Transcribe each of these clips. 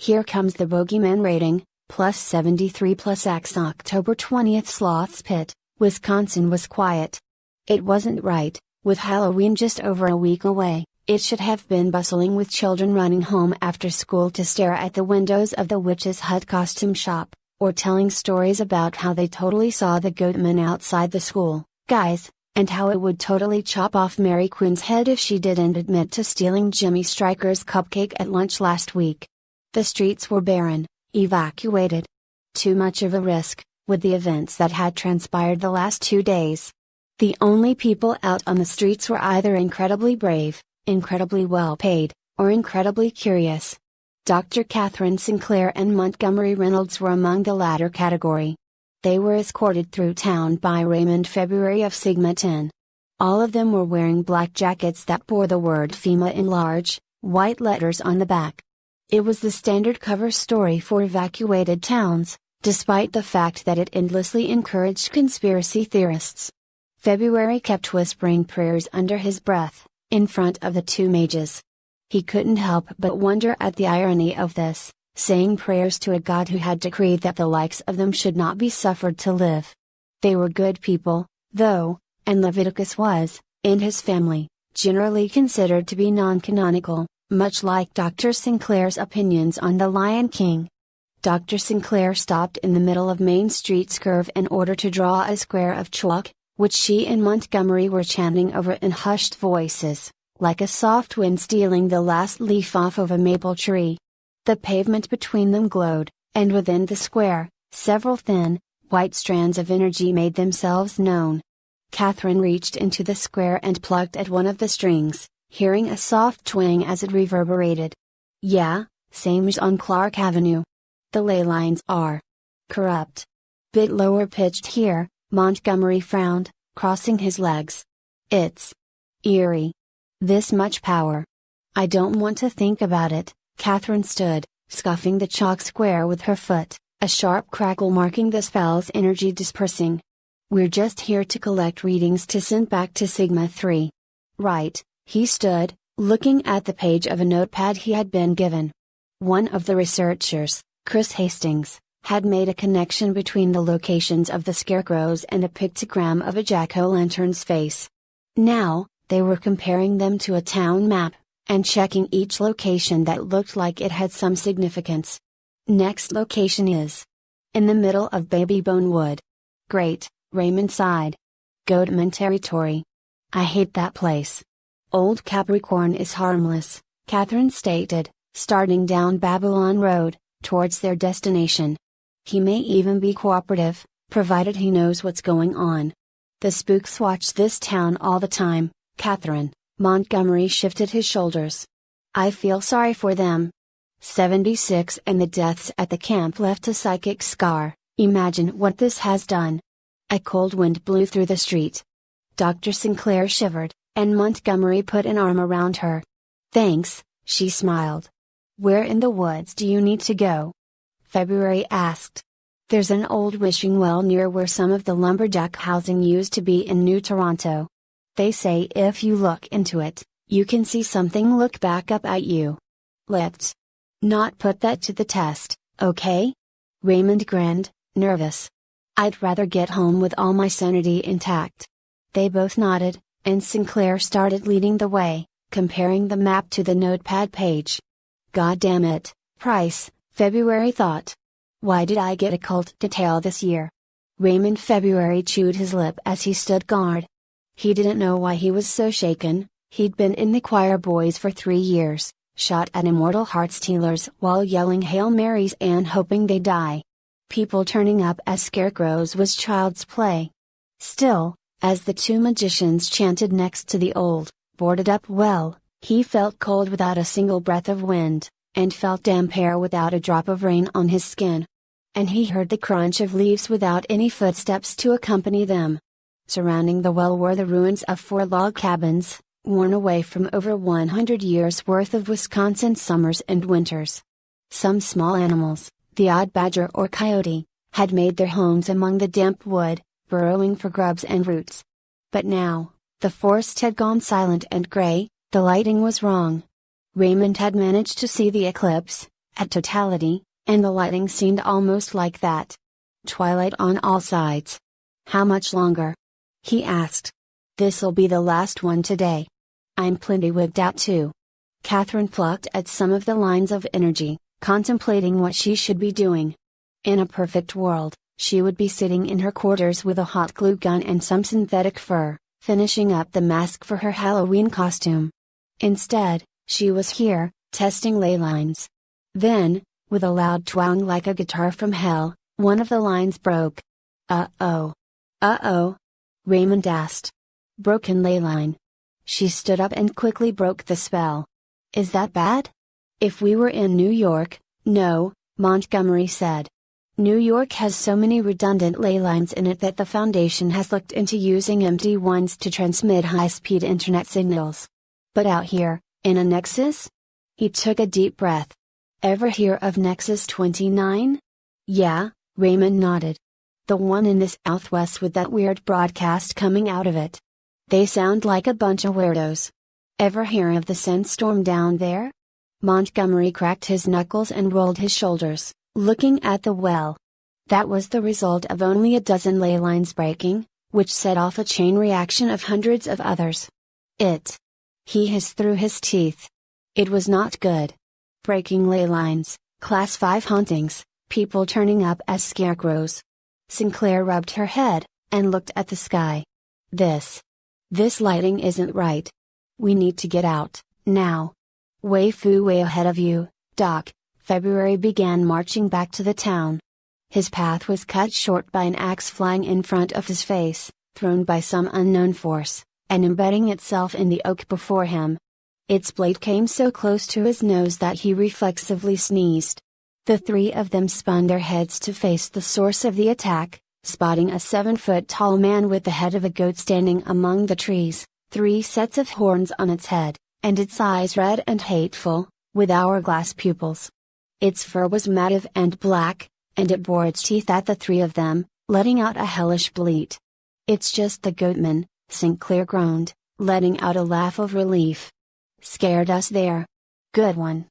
Here comes the Boogyman rating, plus 73 plus X. October 20th. Sloth's Pit, Wisconsin was quiet. It wasn't right, with Halloween just over a week away. It should have been bustling with children running home after school to stare at the windows of the Witch's Hut costume shop, or telling stories about how they totally saw the Goatman outside the school, guys, and how it would totally chop off Mary Quinn's head if she didn't admit to stealing Jimmy Stryker's cupcake at lunch last week. The streets were barren, evacuated. Too much of a risk, with the events that had transpired the last 2 days. The only people out on the streets were either incredibly brave, incredibly well paid, or incredibly curious. Dr. Catherine Sinclair and Montgomery Reynolds were among the latter category. They were escorted through town by Raymond February of Sigma 10. All of them were wearing black jackets that bore the word FEMA in large, white letters on the back. It was the standard cover story for evacuated towns, despite the fact that it endlessly encouraged conspiracy theorists. February kept whispering prayers under his breath, in front of the two mages. He couldn't help but wonder at the irony of this, saying prayers to a god who had decreed that the likes of them should not be suffered to live. They were good people, though, and Leviticus was, in his family, generally considered to be non-canonical, much like Dr. Sinclair's opinions on the Lion King. Dr. Sinclair stopped in the middle of Main Street's curve in order to draw a square of chalk, which she and Montgomery were chanting over in hushed voices, like a soft wind stealing the last leaf off of a maple tree. The pavement between them glowed, and within the square, several thin, white strands of energy made themselves known. Catherine reached into the square and plucked at one of the strings, hearing a soft twang as it reverberated. Yeah, same as on Clark Avenue. The ley lines are corrupt. Bit lower pitched here, Montgomery frowned, crossing his legs. It's eerie. This much power. I don't want to think about it. Catherine stood, scuffing the chalk square with her foot, a sharp crackle marking the spell's energy dispersing. We're just here to collect readings to send back to Sigma 3. Right, he stood, looking at the page of a notepad he had been given. One of the researchers, Chris Hastings, had made a connection between the locations of the scarecrows and a pictogram of a jack-o'-lantern's face. Now, they were comparing them to a town map, and checking each location that looked like it had some significance. Next location is in the middle of Baby Bone Wood. Great, Raymond sighed. Goatman territory. I hate that place. Old Capricorn is harmless, Catherine stated, starting down Babylon Road, towards their destination. He may even be cooperative, provided he knows what's going on. The spooks watch this town all the time, Catherine. Montgomery shifted his shoulders. I feel sorry for them. 76 and the deaths at the camp left a psychic scar. Imagine what this has done. A cold wind blew through the street. Dr. Sinclair shivered, and Montgomery put an arm around her. Thanks, she smiled. Where in the woods do you need to go? February asked. There's an old wishing well near where some of the lumberjack housing used to be in New Toronto. They say if you look into it, you can see something look back up at you. Let's not put that to the test, okay? Raymond grinned, nervous. I'd rather get home with all my sanity intact. They both nodded, and Sinclair started leading the way, comparing the map to the notepad page. God damn it, Price, February thought. Why did I get a cult detail this year? Raymond February chewed his lip as he stood guard. He didn't know why he was so shaken. He'd been in the choir boys for 3 years, shot at immortal heart stealers while yelling Hail Marys and hoping they die. People turning up as scarecrows was child's play. Still, as the two magicians chanted next to the old, boarded up well, he felt cold without a single breath of wind, and felt damp air without a drop of rain on his skin. And he heard the crunch of leaves without any footsteps to accompany them. Surrounding the well were the ruins of 4 log cabins, worn away from over 100 years' worth of Wisconsin summers and winters. Some small animals, the odd badger or coyote, had made their homes among the damp wood, burrowing for grubs and roots. But now, the forest had gone silent and gray, the lighting was wrong. Raymond had managed to see the eclipse, at totality, and the lighting seemed almost like that. Twilight on all sides. How much longer? He asked. This'll be the last one today. I'm plenty wigged out too. Catherine plucked at some of the lines of energy, contemplating what she should be doing. In a perfect world, she would be sitting in her quarters with a hot glue gun and some synthetic fur, finishing up the mask for her Halloween costume. Instead, she was here, testing ley lines. Then, with a loud twang like a guitar from hell, one of the lines broke. Uh-oh. Uh-oh. Raymond asked. Broken ley line. She stood up and quickly broke the spell. Is that bad? If we were in New York, no, Montgomery said. New York has so many redundant ley lines in it that the Foundation has looked into using empty ones to transmit high-speed internet signals. But out here, in a Nexus? He took a deep breath. Ever hear of Nexus 29? Yeah, Raymond nodded. The one in the Southwest with that weird broadcast coming out of it. They sound like a bunch of weirdos. Ever hear of the sandstorm down there? Montgomery cracked his knuckles and rolled his shoulders, looking at the well. That was the result of only a dozen ley lines breaking, which set off a chain reaction of hundreds of others. He hissed through his teeth. It was not good. Breaking ley lines, Class 5 hauntings, people turning up as scarecrows. Sinclair rubbed her head, and looked at the sky. This lighting isn't right. We need to get out, now. Way ahead of you, Doc. February began marching back to the town. His path was cut short by an axe flying in front of his face, thrown by some unknown force, and embedding itself in the oak before him. Its blade came so close to his nose that he reflexively sneezed. The three of them spun their heads to face the source of the attack, spotting a 7-foot-tall man with the head of a goat standing among the trees, 3 sets of horns on its head, and its eyes red and hateful, with hourglass pupils. Its fur was matted and black, and it bore its teeth at the three of them, letting out a hellish bleat. It's just the goatman, Sinclair groaned, letting out a laugh of relief. Scared us there. Good one.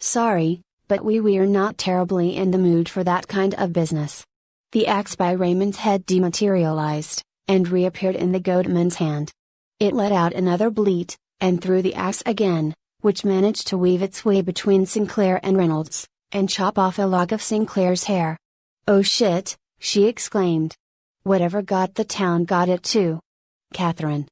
Sorry, but we're not terribly in the mood for that kind of business. The axe by Raymond's head dematerialized, and reappeared in the goatman's hand. It let out another bleat, and threw the axe again, which managed to weave its way between Sinclair and Reynolds, and chop off a lock of Sinclair's hair. Oh shit, she exclaimed. Whatever got the town got it too. Catherine.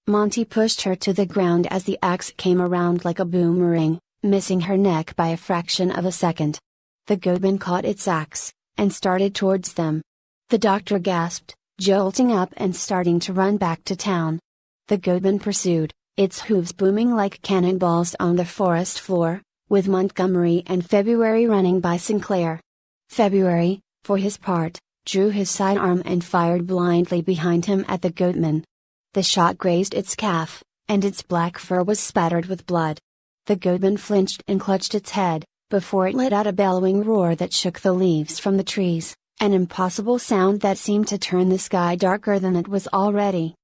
Monty pushed her to the ground as the axe came around like a boomerang, missing her neck by a fraction of a second. The goatman caught its axe, and started towards them. The doctor gasped, jolting up and starting to run back to town. The goatman pursued, its hooves booming like cannonballs on the forest floor, with Montgomery and February running by Sinclair. February, for his part, drew his sidearm and fired blindly behind him at the goatman. The shot grazed its calf, and its black fur was spattered with blood. The goatman flinched and clutched its head, before it let out a bellowing roar that shook the leaves from the trees, an impossible sound that seemed to turn the sky darker than it was already.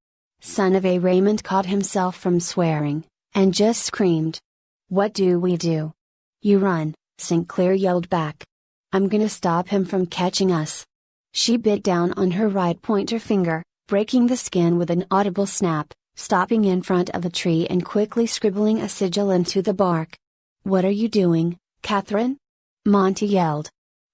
Son of a Raymond caught himself from swearing, and just screamed. What do we do? You run, Sinclair yelled back. I'm gonna stop him from catching us. She bit down on her right pointer finger, breaking the skin with an audible snap, stopping in front of a tree and quickly scribbling a sigil into the bark. What are you doing, Catherine? Monty yelled.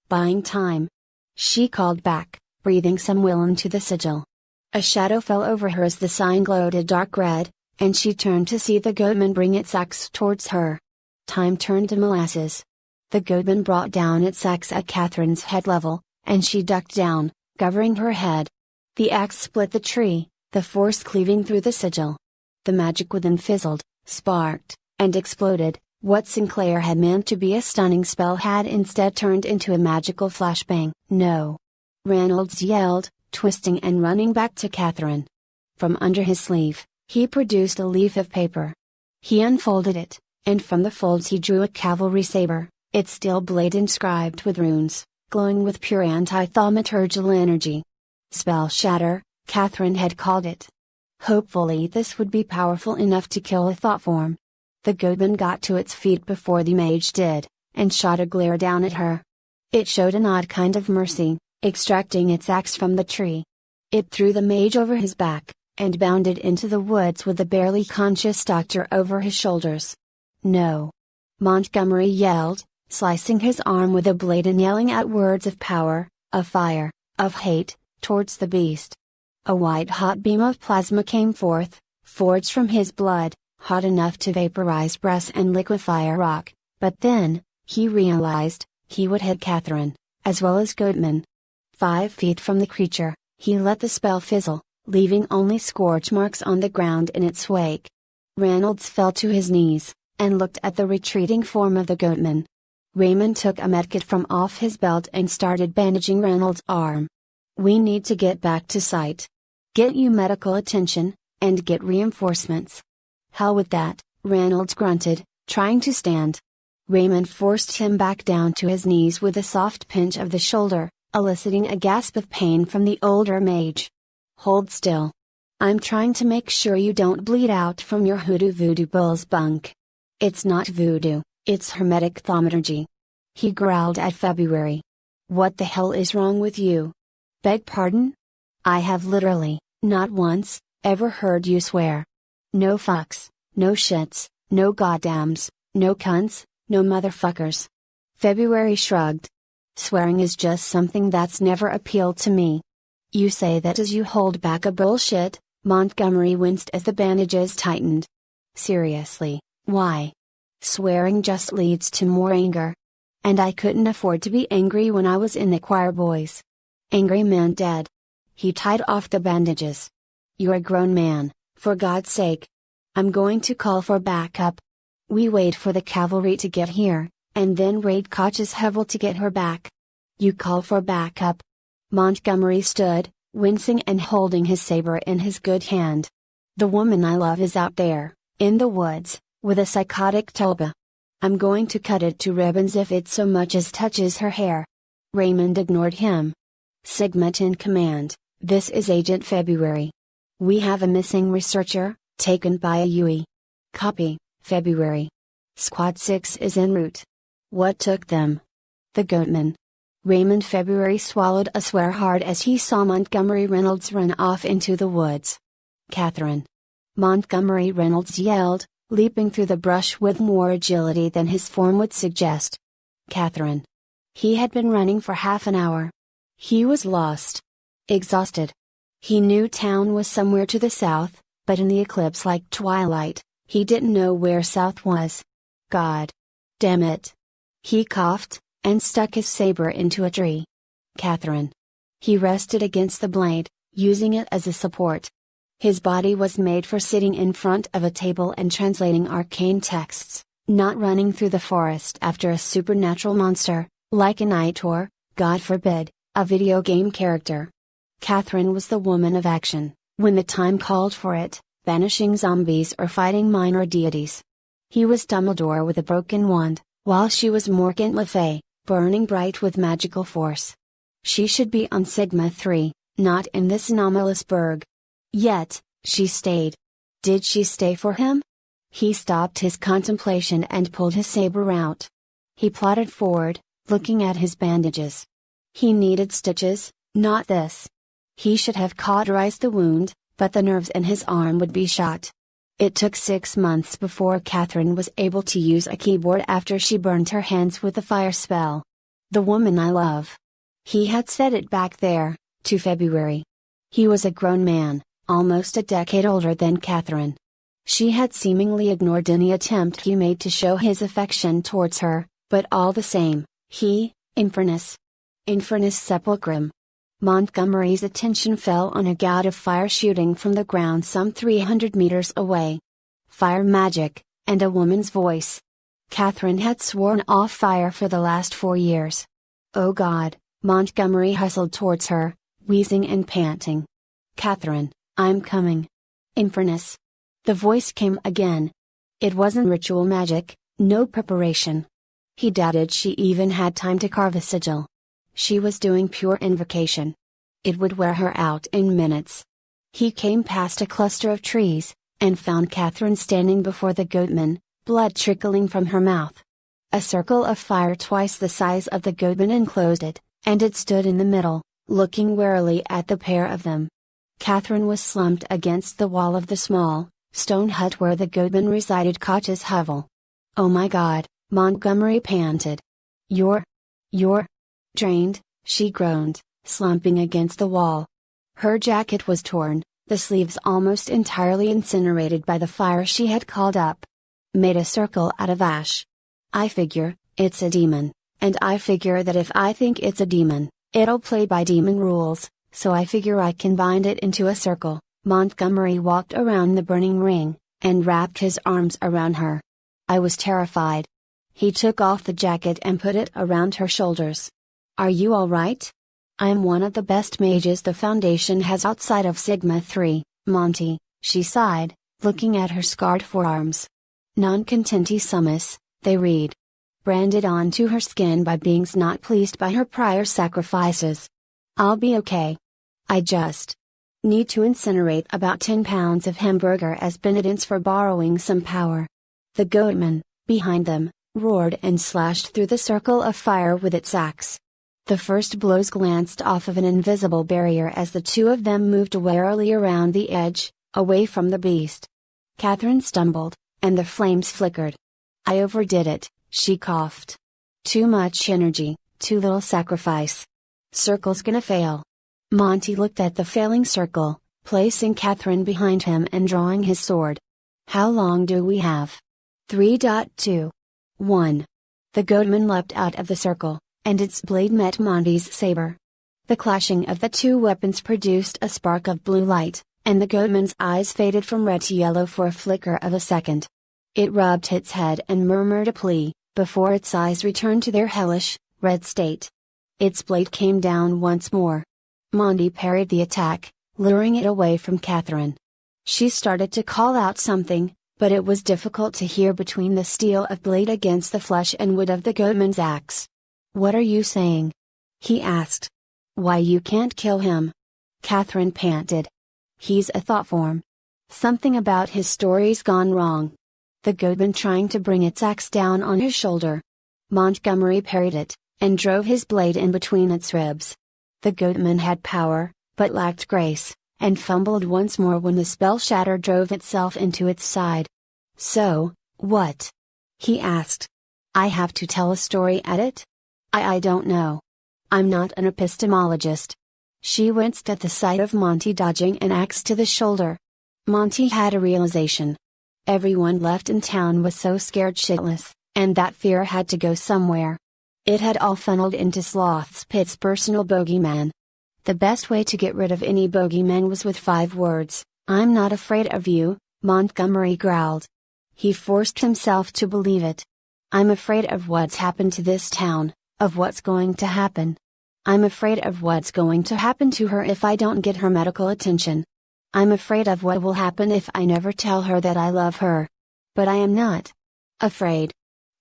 Buying time. She called back, breathing some will into the sigil. A shadow fell over her as the sign glowed a dark red, and she turned to see the goatman bring its axe towards her. Time turned to molasses. The goatman brought down its axe at Catherine's head level, and she ducked down, covering her head. The axe split the tree, the force cleaving through the sigil. The magic within fizzled, sparked, and exploded. What Sinclair had meant to be a stunning spell had instead turned into a magical flashbang. No! Reynolds yelled, twisting and running back to Catherine. From under his sleeve, he produced a leaf of paper. He unfolded it, and from the folds he drew a cavalry saber, its steel blade inscribed with runes, glowing with pure anti-thaumaturgical energy. Spell Shatter, Catherine had called it. Hopefully this would be powerful enough to kill a thought form. The goatman got to its feet before the mage did, and shot a glare down at her. It showed an odd kind of mercy, extracting its axe from the tree. It threw the mage over his back, and bounded into the woods with the barely conscious doctor over his shoulders. "No!" Montgomery yelled, slicing his arm with a blade and yelling out words of power, of fire, of hate, towards the beast. A white-hot beam of plasma came forth, forged from his blood, hot enough to vaporize brass and liquefy a rock, but then, he realized, he would hit Catherine, as well as Goatman. 5 feet from the creature, he let the spell fizzle, leaving only scorch marks on the ground in its wake. Reynolds fell to his knees, and looked at the retreating form of the Goatman. Raymond took a medkit from off his belt and started bandaging Reynolds' arm. "We need to get back to site. Get you medical attention, and get reinforcements." "Hell with that," Reynolds grunted, trying to stand. Raymond forced him back down to his knees with a soft pinch of the shoulder, eliciting a gasp of pain from the older mage. "Hold still. I'm trying to make sure you don't bleed out from your hoodoo voodoo bull's bunk. It's not voodoo, it's hermetic thaumaturgy." He growled at February. "What the hell is wrong with you? Beg pardon? I have literally, not once, ever heard you swear. No fucks, no shits, no goddams, no cunts, no motherfuckers." February shrugged. "Swearing is just something that's never appealed to me." "You say that as you hold back a bullshit." Montgomery winced as the bandages tightened. "Seriously, why? Swearing just leads to more anger. And I couldn't afford to be angry when I was in the choir boys. Angry meant dead." He tied off the bandages. "You're a grown man, for God's sake. I'm going to call for backup. We wait for the cavalry to get here, and then raid Koch's hovel to get her back." "You call for backup?" Montgomery stood, wincing and holding his saber in his good hand. "The woman I love is out there, in the woods, with a psychotic tulpa. I'm going to cut it to ribbons if it so much as touches her hair." Raymond ignored him. "Sigma 10 Command, this is Agent February. We have a missing researcher, taken by a Yui. Copy, February. Squad 6 is en route." "What took them?" "The Goatman." Raymond February swallowed a swear hard as he saw Montgomery Reynolds run off into the woods. "Catherine!" Montgomery Reynolds yelled, leaping through the brush with more agility than his form would suggest. "Catherine!" He had been running for half an hour. He was lost. Exhausted. He knew town was somewhere to the south, but in the eclipse-like twilight, he didn't know where south was. "God damn it!" He coughed, and stuck his saber into a tree. "Catherine!" He rested against the blade, using it as a support. His body was made for sitting in front of a table and translating arcane texts, not running through the forest after a supernatural monster, like an Itor, God forbid, a video game character. Catherine was the woman of action, when the time called for it, banishing zombies or fighting minor deities. He was Dumbledore with a broken wand, while she was Morgant Le Fay, burning bright with magical force. She should be on Sigma 3, not in this anomalous burg. Yet, she stayed. Did she stay for him? He stopped his contemplation and pulled his saber out. He plodded forward, looking at his bandages. He needed stitches, not this. He should have cauterized the wound, but the nerves in his arm would be shot. It took 6 months before Catherine was able to use a keyboard after she burned her hands with a fire spell. "The woman I love." He had said it back there, to February. He was a grown man, almost a decade older than Catherine. She had seemingly ignored any attempt he made to show his affection towards her, but all the same, Infernus Sepulchrum. Montgomery's attention fell on a gout of fire shooting from the ground some 300 meters away. Fire magic, and a woman's voice. Catherine had sworn off fire for the last 4 years. "Oh God," Montgomery hustled towards her, wheezing and panting. "Catherine, I'm coming." "Infernus." The voice came again. It wasn't ritual magic, no preparation. He doubted she even had time to carve a sigil. She was doing pure invocation. It would wear her out in minutes. He came past a cluster of trees, and found Catherine standing before the Goatman, blood trickling from her mouth. A circle of fire twice the size of the Goodman enclosed it, and it stood in the middle, looking warily at the pair of them. Catherine was slumped against the wall of the small, stone hut where the Goodman resided, Koch's hovel. "Oh my God," Montgomery panted. You're drained," she groaned, slumping against the wall. Her jacket was torn, the sleeves almost entirely incinerated by the fire she had called up. "Made a circle out of ash. I figure, it's a demon, and I figure that if I think it's a demon, it'll play by demon rules, so I figure I can bind it into a circle." Montgomery walked around the burning ring, and wrapped his arms around her. I was terrified. He took off the jacket and put it around her shoulders. "Are you all right? I'm one of the best mages the Foundation has outside of Sigma 3, Monty," she sighed, looking at her scarred forearms. "Non contenti summus," they read. Branded onto her skin by beings not pleased by her prior sacrifices. "I'll be okay. I just need to incinerate about 10 pounds of hamburger as penitence for borrowing some power." The Goatman, behind them, roared and slashed through the circle of fire with its axe. The first blows glanced off of an invisible barrier as the two of them moved warily around the edge, away from the beast. Catherine stumbled, and the flames flickered. "I overdid it," she coughed. "Too much energy, too little sacrifice. Circle's gonna fail." Monty looked at the failing circle, placing Catherine behind him and drawing his sword. "How long do we have?" 3.2. 1. The Goatman leapt out of the circle, and its blade met Monty's saber. The clashing of the two weapons produced a spark of blue light, and the Goatman's eyes faded from red to yellow for a flicker of a second. It rubbed its head and murmured a plea, before its eyes returned to their hellish, red state. Its blade came down once more. Monty parried the attack, luring it away from Catherine. She started to call out something, but it was difficult to hear between the steel of blade against the flesh and wood of the Goatman's axe. "What are you saying?" he asked. "Why you can't kill him?" Catherine panted. "He's a thought form. Something about his story's gone wrong." The Goatman trying to bring its axe down on his shoulder. Montgomery parried it, and drove his blade in between its ribs. The Goatman had power, but lacked grace, and fumbled once more when the spell shatter drove itself into its side. "So, what?" he asked. "I have to tell a story at it? I don't know. I'm not an epistemologist." She winced at the sight of Monty dodging an axe to the shoulder. Monty had a realization. Everyone left in town was so scared shitless, and that fear had to go somewhere. It had all funneled into Sloth's Pit's personal bogeyman. The best way to get rid of any bogeyman was with 5 words, "I'm not afraid of you," Montgomery growled. He forced himself to believe it. "I'm afraid of what's happened to this town, of what's going to happen. I'm afraid of what's going to happen to her if I don't get her medical attention. I'm afraid of what will happen if I never tell her that I love her. But I am not afraid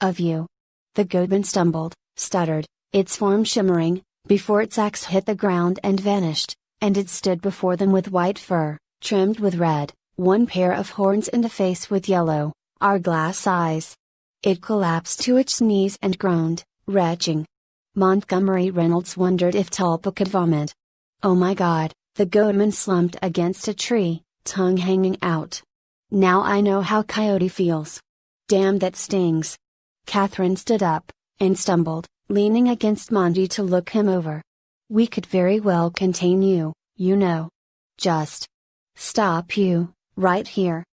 of you." The Goatman stumbled, stuttered, its form shimmering, before its axe hit the ground and vanished, and it stood before them with white fur, trimmed with red, one pair of horns and a face with yellow, hourglass eyes. It collapsed to its knees and groaned, retching. Montgomery Reynolds wondered if Tulpa could vomit. "Oh my God," the Goatman slumped against a tree, tongue hanging out. "Now I know how Coyote feels. Damn, that stings." Catherine stood up, and stumbled, leaning against Monty to look him over. "We could very well contain you, you know. Just stop you, right here.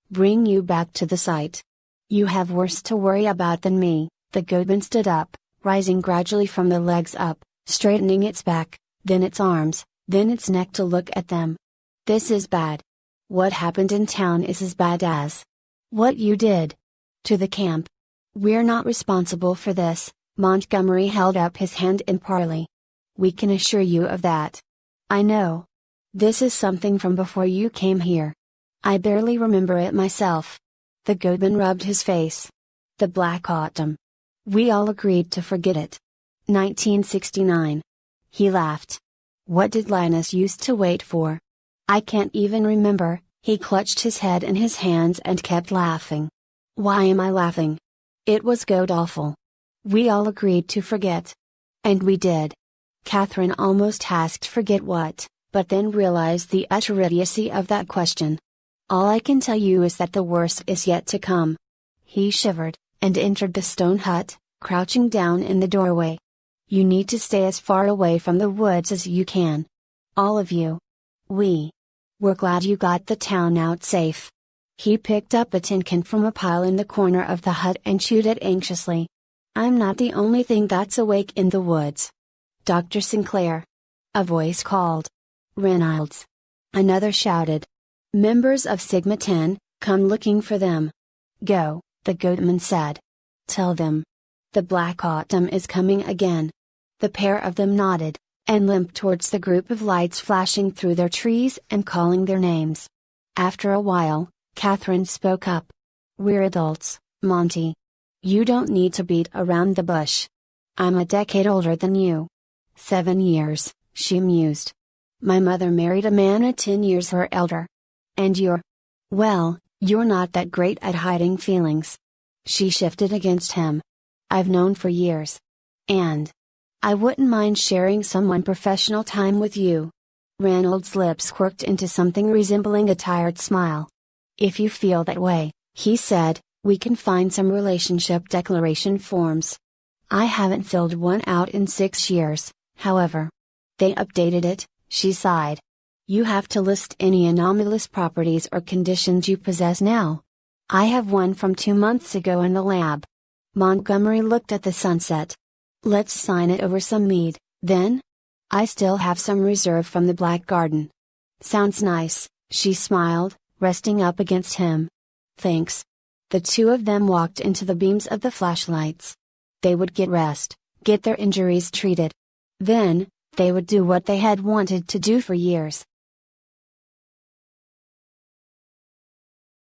Bring you back to the site. You have worse to worry about than me." The Goatman stood up, rising gradually from the legs up, straightening its back, then its arms, then its neck to look at them. "This is bad. What happened in town is as bad as what you did to the camp. We're not responsible for this." Montgomery held up his hand in parley. "We can assure you of that. I know. This is something from before you came here. I barely remember it myself." The Goatman rubbed his face. "The Black Autumn. We all agreed to forget it. 1969. He laughed. "What did Linus used to wait for? I can't even remember." He clutched his head in his hands and kept laughing. "Why am I laughing? It was god awful. We all agreed to forget. And we did. Catherine almost asked forget what, but then realized the utter idiocy of that question. All I can tell you is that the worst is yet to come. He shivered, and entered the stone hut, crouching down in the doorway. You need to stay as far away from the woods as you can. All of you. We're glad you got the town out safe. He picked up a tin can from a pile in the corner of the hut and chewed it anxiously. I'm not the only thing that's awake in the woods. Dr. Sinclair. A voice called. Reynolds. Another shouted. Members of Sigma 10, come looking for them. Go, the goatman said. Tell them. The Black Autumn is coming again. The pair of them nodded, and limped towards the group of lights flashing through their trees and calling their names. After a while, Catherine spoke up. We're adults, Monty. You don't need to beat around the bush. I'm a decade older than you. 7 years, she mused. My mother married a man 10 years her elder. And well, you're not that great at hiding feelings. She shifted against him. I've known for years. And I wouldn't mind sharing some unprofessional time with you. Reynolds' lips quirked into something resembling a tired smile. If you feel that way, he said, we can find some relationship declaration forms. I haven't filled one out in 6 years, however. They updated it, she sighed. You have to list any anomalous properties or conditions you possess now. I have one from 2 months ago in the lab. Montgomery looked at the sunset. Let's sign it over some mead, then? I still have some reserve from the Black Garden. Sounds nice, she smiled, resting up against him. Thanks. The two of them walked into the beams of the flashlights. They would get rest, get their injuries treated. Then, they would do what they had wanted to do for years.